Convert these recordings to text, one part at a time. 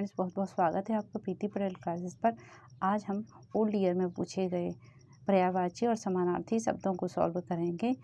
Friends, बहुत बहुत स्वागत है आपका प्रीति पटेल क्लासेस पर। आज हम ओल्ड ईयर में पूछे गए पर्यायवाची और समानार्थी शब्दों को सॉल्व करेंगे।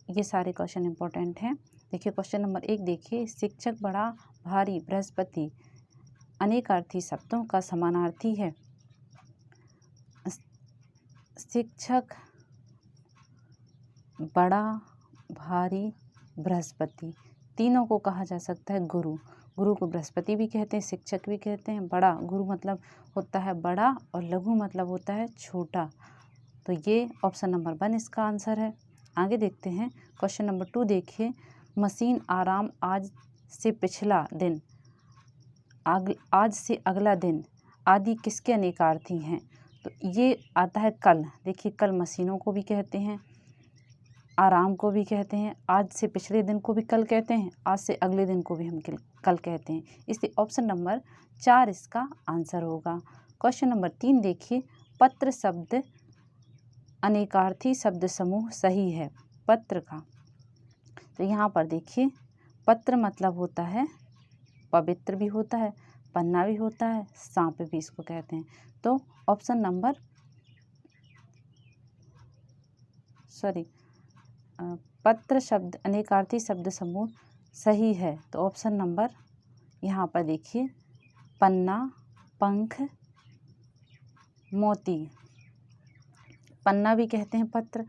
ये सारे क्वेश्चन इंपॉर्टेंट हैं। देखिए क्वेश्चन नंबर 1 देखिए, शिक्षक बड़ा भारी बृहस्पति अनेकार्थी शब्दों का समानार्थी है। शिक्षक बड़ा भारी बृहस्पति, तीनों को कहा जा सकता है गुरु। गुरु को बृहस्पति भी कहते हैं, शिक्षक भी कहते हैं। बड़ा गुरु मतलब होता है बड़ा और लघु मतलब होता है छोटा। तो ये ऑप्शन नंबर 1 इसका आंसर है। आगे देखते हैं क्वेश्चन नंबर 2 देखिए, मशीन आराम आज से पिछला दिन, आज से अगला दिन आदि किसके अनेकार्थी हैं? तो ये आता है कल। देखिए कल मशीनों को भी कहते हैं, आराम को भी कहते हैं, आज से पिछले दिन को भी कल कहते हैं, आज से अगले दिन को भी हम कल कहते हैं। इसलिए ऑप्शन नंबर 4 इसका आंसर होगा। क्वेश्चन नंबर 3 देखिए, पत्र शब्द अनेकार्थी शब्द समूह सही है। पत्र का, तो यहाँ पर देखिए पत्र मतलब होता है पवित्र भी होता है, पन्ना भी होता है, सांप भी इसको कहते हैं। तो ऑप्शन नंबर पत्र शब्द अनेकार्थी शब्द समूह सही है। तो ऑप्शन नंबर यहाँ पर देखिए पन्ना, पंख, मोती। पन्ना भी कहते हैं पत्र,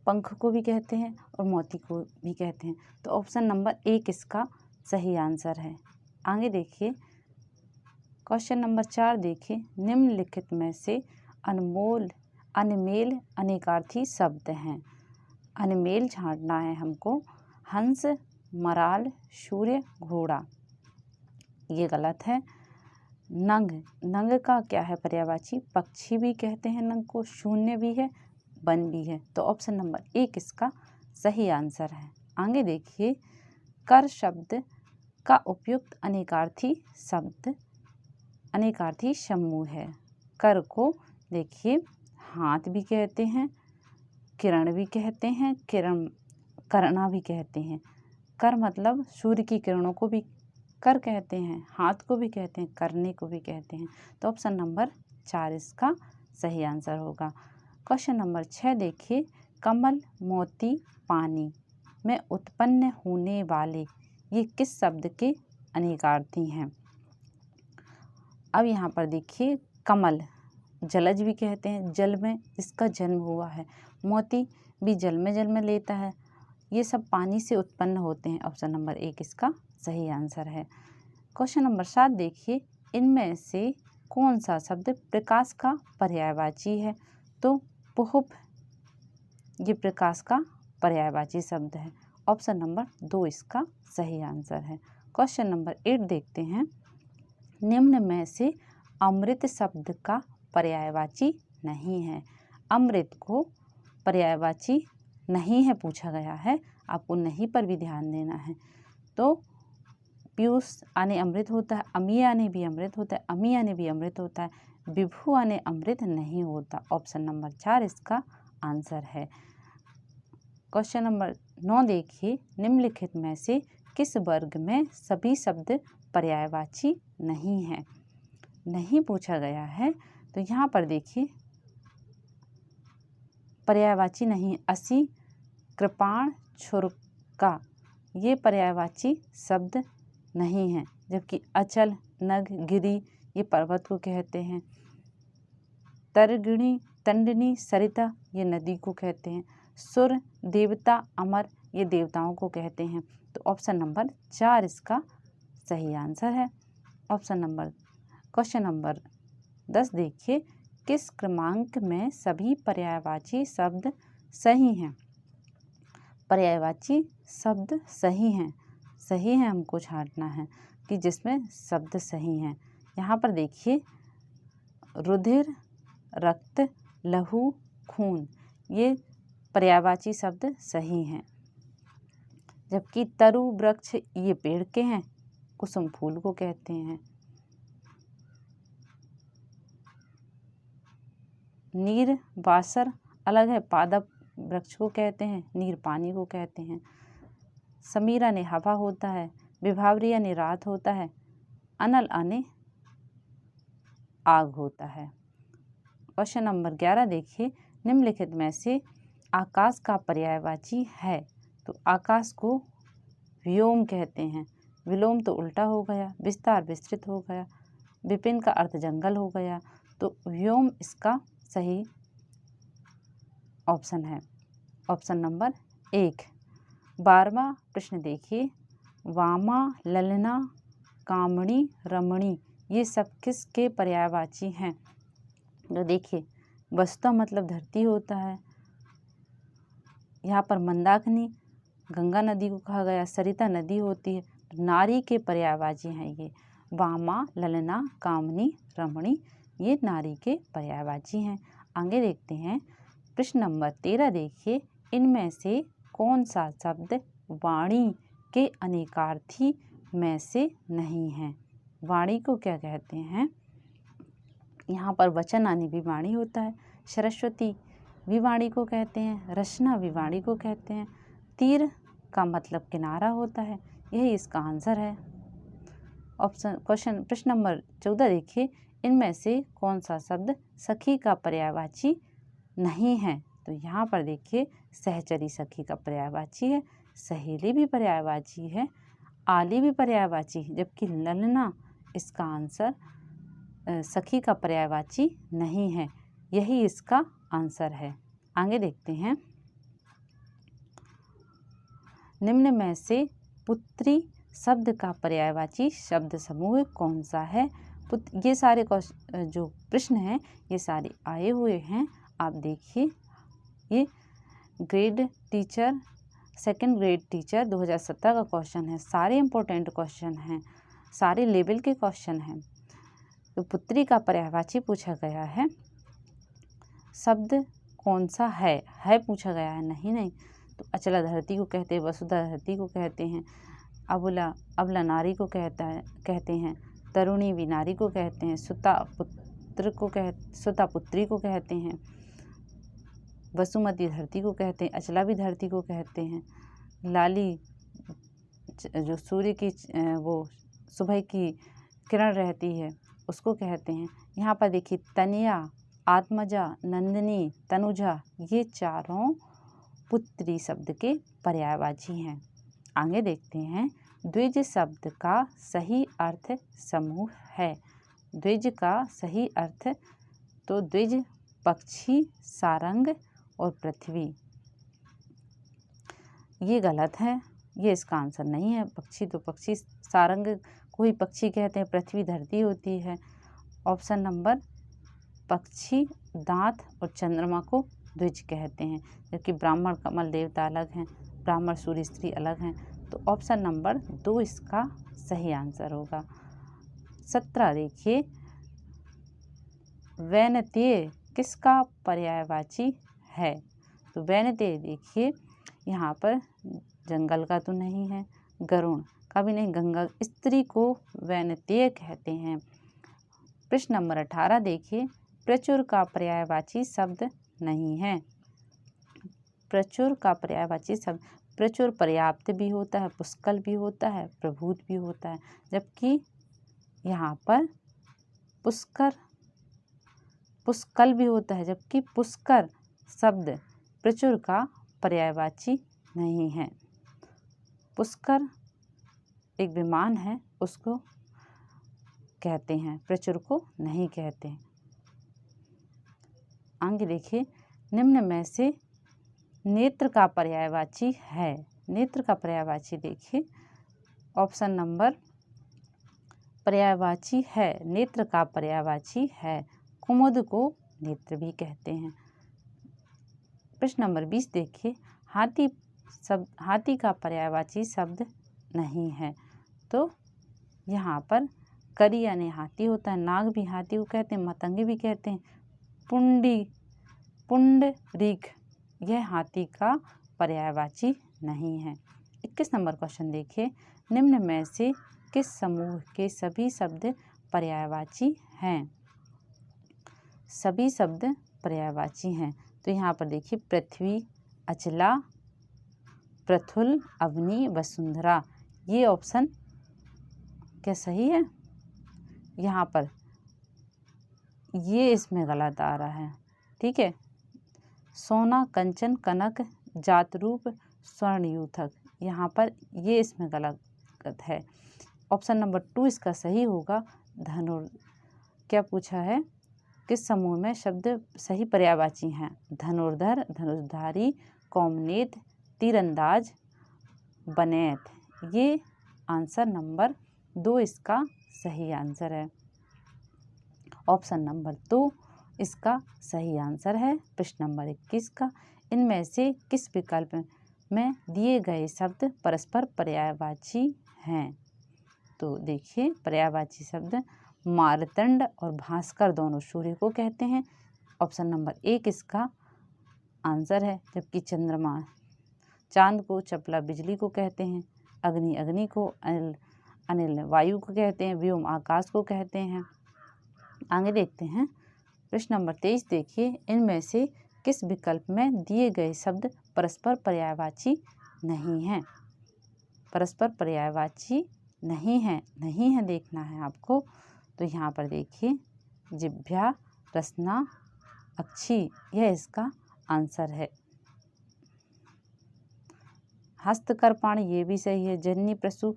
पंख को भी कहते हैं और मोती को भी कहते हैं। तो ऑप्शन नंबर 1 इसका सही आंसर है। आगे देखिए क्वेश्चन नंबर 4 देखिए, निम्नलिखित में से अनमेल अनेकार्थी शब्द हैं। अनमेल छांटना है हमको। हंस, मराल, सूर्य, घोड़ा, ये गलत है। नंग, नंग का क्या है पर्यायवाची? पक्षी भी कहते हैं नंग को, शून्य भी है, वन भी है। तो ऑप्शन नंबर 1 इसका सही आंसर है। आगे देखिए, कर शब्द का उपयुक्त अनेकार्थी समूह है। कर को देखिए हाथ भी कहते हैं, किरण भी कहते हैं, करना भी कहते हैं। कर मतलब सूर्य की किरणों को भी कर कहते हैं, हाथ को भी कहते हैं, करने को भी कहते हैं। तो ऑप्शन नंबर 4 इसका सही आंसर होगा। क्वेश्चन नंबर 6 देखिए, कमल, मोती, पानी में उत्पन्न होने वाले ये किस शब्द के अनेकार्थी हैं? अब यहाँ पर देखिए कमल जलज भी कहते हैं, जल में इसका जन्म हुआ है। मोती भी जल में लेता है। ये सब पानी से उत्पन्न होते हैं। ऑप्शन नंबर 1 इसका सही आंसर है। क्वेश्चन नंबर 7 देखिए, इनमें से कौन सा शब्द प्रकाश का पर्यायवाची है? तो पुष्प ये प्रकाश का पर्यायवाची शब्द है। ऑप्शन नंबर 2 इसका सही आंसर है। क्वेश्चन नंबर 8 देखते हैं, निम्न में से अमृत शब्द का पर्यायवाची नहीं है। अमृत को पर्यायवाची नहीं है पूछा गया है, आपको नहीं पर भी ध्यान देना है। तो पीयूष आने अमृत होता है, अमी आने भी अमृत होता है, अमी आने भी अमृत होता है, विभु आने अमृत नहीं होता। ऑप्शन नंबर 4 इसका आंसर है। क्वेश्चन नंबर 9 देखिए, निम्नलिखित में से किस वर्ग में सभी शब्द पर्यायवाची नहीं है? नहीं पूछा गया है, तो यहाँ पर देखिए पर्यायवाची नहीं। असी, कृपाण, छुरका ये पर्यायवाची शब्द नहीं है। जबकि अचल, नग, गिरी ये पर्वत को कहते हैं। तरगिणी, तंडनी, सरिता ये नदी को कहते हैं। सुर, देवता, अमर ये देवताओं को कहते हैं। तो ऑप्शन नंबर 4 इसका सही आंसर है। क्वेश्चन नंबर 10 देखिए, किस क्रमांक में सभी पर्यायवाची शब्द सही हैं? पर्यायवाची शब्द सही हैं, हमको छांटना है कि जिसमें शब्द सही हैं। यहाँ पर देखिए रुधिर, रक्त, लहू, खून ये पर्यायवाची शब्द सही हैं। जबकि तरु, वृक्ष ये पेड़ के हैं, कुसुम फूल को कहते हैं। नीर, बासर अलग है, पादप वृक्ष को कहते हैं, नीर पानी को कहते हैं। समीरा ने हवा होता है, विभावरी यानी रात होता है, अनल आने आग होता है। क्वेश्चन नंबर 11 देखिए, निम्नलिखित में से आकाश का पर्यायवाची है। तो आकाश को व्योम कहते हैं। विलोम तो उल्टा हो गया, विस्तार विस्तृत हो गया, विपिन का अर्थ जंगल हो गया, तो व्योम इसका सही ऑप्शन है। Option number 1। 12वां प्रश्न देखिए, वामा, ललना, कामणी, रमणी ये सब किसके पर्यायवाची हैं? तो देखिए, वस्तुतः मतलब धरती होता है। यहाँ पर मंदाकिनी गंगा नदी को कहा गया, सरिता नदी होती है, तो नारी के पर्यायवाची हैं ये। वामा, ललना, कामनी, रमणी ये नारी के पर्यायवाची हैं। आगे देखते हैं प्रश्न नंबर 13 देखिए, इनमें से कौन सा शब्द वाणी के अनेकार्थी में से नहीं है? वाणी को क्या कहते हैं? यहाँ पर वचन आनी भी वाणी होता है। सरस्वती भी वाणी को कहते हैं, रचना भी वाणी को कहते हैं। तीर का मतलब किनारा होता है। यही इसका आंसर है। प्रश्न नंबर 14 देखिए, इनमें से कौन सा शब्द सखी का पर्यायवाची नहीं है? तो यहाँ पर देखिए, सहचरी सखी का पर्यायवाची है, सहेली भी पर्यायवाची है, आली भी पर्यायवाची है, जबकि ललना इसका आंसर सखी का पर्यायवाची नहीं है। यही इसका आंसर है। आगे देखते हैं, निम्न में से पुत्री शब्द का पर्यायवाची शब्द समूह कौन सा है? ये सारे जो प्रश्न हैं ये सारे आए हुए हैं। आप देखिए, ये grade teacher second grade teacher 2017 का क्वेश्चन है। सारे इम्पोर्टेंट क्वेश्चन हैं, सारे लेवल के क्वेश्चन हैं। तो पुत्री का पर्यायवाची पूछा गया है, शब्द कौन सा है पूछा गया है, नहीं। तो अचला धरती को कहते हैं, वसुधा धरती को कहते हैं, अबला नारी को कहते हैं, तरुणी भी नारी को कहते हैं, सुता पुत्री को कहते हैं, वसुमती धरती को कहते हैं, अचला भी धरती को कहते हैं, लाली जो सूर्य की वो सुबह की किरण रहती है उसको कहते हैं। यहाँ पर देखिए, तनिया, आत्मजा, नंदिनी, तनुजा ये चारों पुत्री शब्द के पर्यायवाची हैं। आगे देखते हैं, द्विज शब्द का सही अर्थ समूह है। द्विज का सही अर्थ, तो द्विज पक्षी, सारंग और पृथ्वी। ये गलत है, ये इसका आंसर नहीं है। पक्षी तो पक्षी, सारंग को ही पक्षी कहते हैं, पृथ्वी धरती होती है। ऑप्शन नंबर, पक्षी दांत और चंद्रमा को द्विज कहते हैं, जबकि ब्राह्मण कमल देवता अलग हैं, ब्राह्मण सूर्य स्त्री अलग हैं। तो ऑप्शन नंबर 2 इसका सही आंसर होगा। 17 देखिए, वैनतेय किसका पर्यायवाची है? तो वैनतेय देखिए, यहाँ पर जंगल का तो नहीं है, गरुण का भी नहीं, गंगा स्त्री को वैनतेय कहते हैं। प्रश्न नंबर 18 देखिए, प्रचुर का पर्यायवाची शब्द नहीं है। प्रचुर का पर्यायवाची शब्द, प्रचुर पर्याप्त भी होता है, पुष्कल भी होता है, प्रभूत भी होता है, जबकि यहाँ पर पुष्कल भी होता है, जबकि पुष्कर शब्द प्रचुर का पर्यायवाची नहीं है। पुष्कर एक विमान है, उसको कहते हैं, प्रचुर को नहीं कहते हैं। आगे देखिए, निम्न में से नेत्र का पर्यायवाची है। नेत्र का पर्यायवाची देखिए, ऑप्शन नंबर पर्यायवाची है, नेत्र का पर्यायवाची है, कुमुद को नेत्र भी कहते हैं। प्रश्न नंबर 20 देखिए, हाथी का पर्यायवाची शब्द नहीं है। तो यहाँ पर करी यानी हाथी होता है, नाग भी हाथी को कहते हैं, मतंगी भी कहते हैं, पुंडरीक यह हाथी का पर्यायवाची नहीं है। 21 नंबर क्वेश्चन देखिए, निम्न में से किस समूह के सभी शब्द पर्यायवाची हैं? सभी शब्द पर्यायवाची हैं। तो यहाँ पर देखिए, पृथ्वी, अचला, पृथुल, अवनी, वसुंधरा ये ऑप्शन क्या सही है? यहाँ पर ये इसमें गलत आ रहा है, ठीक है। सोना, कंचन, कनक, जातरूप, स्वर्णयूथक, यहाँ पर ये इसमें गलत है। ऑप्शन नंबर 2 इसका सही होगा। क्या पूछा है, किस समूह में शब्द सही पर्यायवाची हैं? धनुर्धर, धनुषधारी, कौमनेत, तीरंदाज, बनैत। ये आंसर नंबर 2 इसका सही आंसर है। ऑप्शन नंबर 2 इसका सही आंसर है। प्रश्न नंबर 21 का, इनमें से किस विकल्प में दिए गए शब्द परस्पर पर्यायवाची हैं? तो देखिए, पर्यायवाची शब्द मारतंड और भास्कर दोनों सूर्य को कहते हैं। ऑप्शन नंबर 1 इसका आंसर है। जबकि चंद्रमा चांद को, चपला बिजली को कहते हैं, अग्नि अग्नि को, अनिल वायु को कहते हैं, व्योम आकाश को कहते हैं। आगे देखते हैं प्रश्न नंबर 23। देखिए, इनमें से किस विकल्प में दिए गए शब्द परस्पर पर्यायवाची नहीं हैं? परस्पर पर्यायवाची नहीं है देखना है आपको। तो यहाँ पर देखिए, जिह्वा, रसना, अक्षी, यह इसका आंसर है। हस्त, कृपाण, ये भी सही है। जन्नी, प्रसु,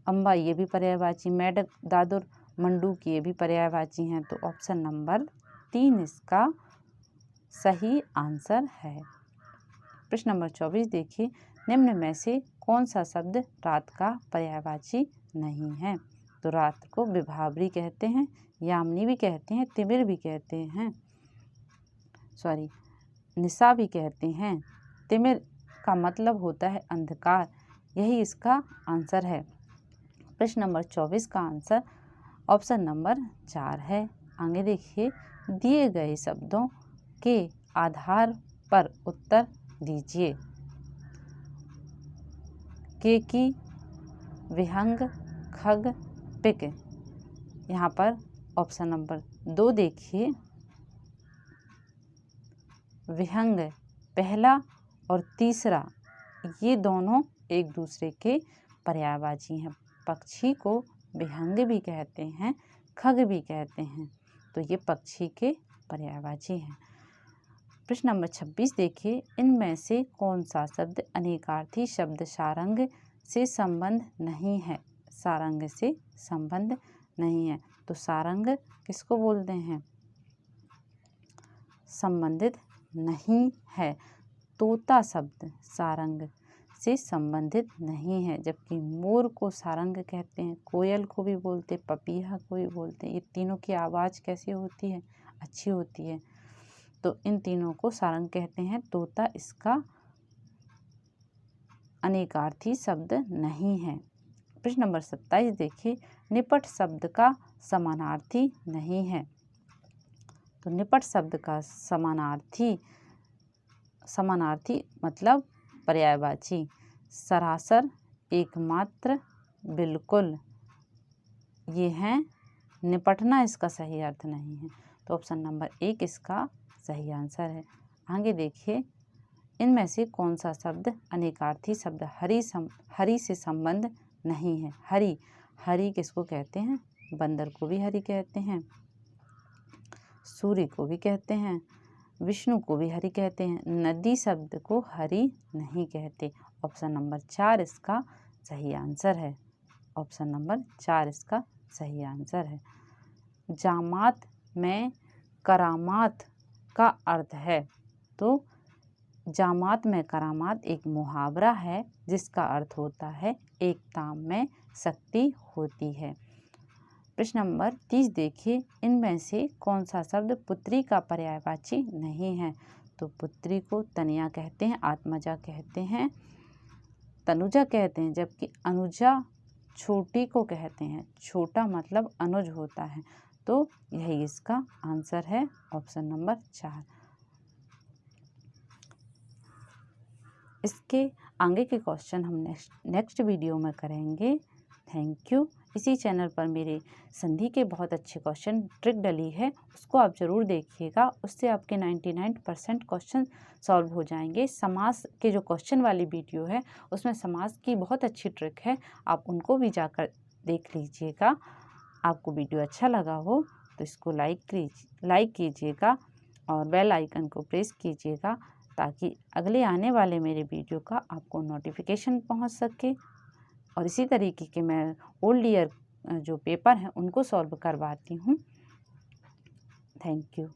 अम्बा, ये भी पर्यायवाची। मेढक, दादुर, मंडूक, ये भी पर्यायवाची हैं। तो ऑप्शन नंबर 3 इसका सही आंसर है। प्रश्न नंबर 24 देखिए, निम्न में से कौन सा शब्द रात का पर्यायवाची नहीं है? तो रात को विभावरी कहते हैं, यामिनी भी कहते हैं, तिमिर भी कहते हैं, निशा भी कहते हैं। तिमिर का मतलब होता है अंधकार, यही इसका आंसर है। प्रश्न नंबर 24 का आंसर ऑप्शन नंबर 4 है। आगे देखिए, दिए गए शब्दों के आधार पर उत्तर दीजिए। केकी, विहंग, खग, पिक। यहाँ पर ऑप्शन नंबर 2 देखिए, विहंग पहला और तीसरा ये दोनों एक दूसरे के पर्यायवाची हैं। पक्षी को विहंग भी कहते हैं, खग भी कहते हैं, तो ये पक्षी के पर्यायवाची हैं। प्रश्न नंबर 26 देखिए, इनमें से कौन सा शब्द अनेकार्थी शब्द सारंग से संबंध नहीं है? सारंग से संबंध नहीं है, तो सारंग किसको बोलते हैं? संबंधित नहीं है। तोता शब्द सारंग से संबंधित नहीं है, जबकि मोर को सारंग कहते हैं, कोयल को भी बोलते, पपीहा को भी बोलते हैं। ये तीनों की आवाज़ कैसी होती है? अच्छी होती है, तो इन तीनों को सारंग कहते हैं। तोता इसका अनेकार्थी शब्द नहीं है। प्रश्न नंबर 27 देखिए, निपट शब्द का समानार्थी नहीं है। तो निपट शब्द का समानार्थी मतलब पर्यायवाची। सरासर, एकमात्र, बिल्कुल, ये हैं। निपटना इसका सही अर्थ नहीं है, तो ऑप्शन नंबर 1 इसका सही आंसर है। आगे देखिए, इनमें से कौन सा शब्द अनेकार्थी शब्द हरि से संबंध नहीं है? हरि किसको कहते हैं? बंदर को भी हरि कहते हैं, सूर्य को भी कहते हैं, विष्णु को भी हरि कहते हैं। नदी शब्द को हरि नहीं कहते। ऑप्शन नंबर 4 इसका सही आंसर है। ऑप्शन नंबर 4 इसका सही आंसर है। जामात में करामात का अर्थ है। तो जामात में करामात एक मुहावरा है जिसका अर्थ होता है एकता में शक्ति होती है। प्रश्न नंबर 30 देखिए, इनमें से कौन सा शब्द पुत्री का पर्यायवाची नहीं है? तो पुत्री को तनया कहते हैं, आत्मजा कहते हैं, तनुजा कहते हैं, जबकि अनुजा छोटी को कहते हैं। छोटा मतलब अनुज होता है, तो यही इसका आंसर है। Option number 4। इसके आगे के क्वेश्चन हम नेक्स्ट वीडियो में करेंगे। Thank you. इसी चैनल पर मेरे संधि के बहुत अच्छे क्वेश्चन ट्रिक डली है, उसको आप ज़रूर देखिएगा। उससे आपके 99% क्वेश्चन सॉल्व हो जाएंगे। समास के जो क्वेश्चन वाली वीडियो है उसमें समास की बहुत अच्छी ट्रिक है, आप उनको भी जाकर देख लीजिएगा। आपको वीडियो अच्छा लगा हो तो इसको लाइक कीजिएगा और बेल आइकन को प्रेस कीजिएगा ताकि अगले आने वाले मेरे वीडियो का आपको नोटिफिकेशन पहुंच सके। और इसी तरीके के मैं ओल्ड ईयर जो पेपर हैं उनको सॉल्व करवाती हूँ। Thank you.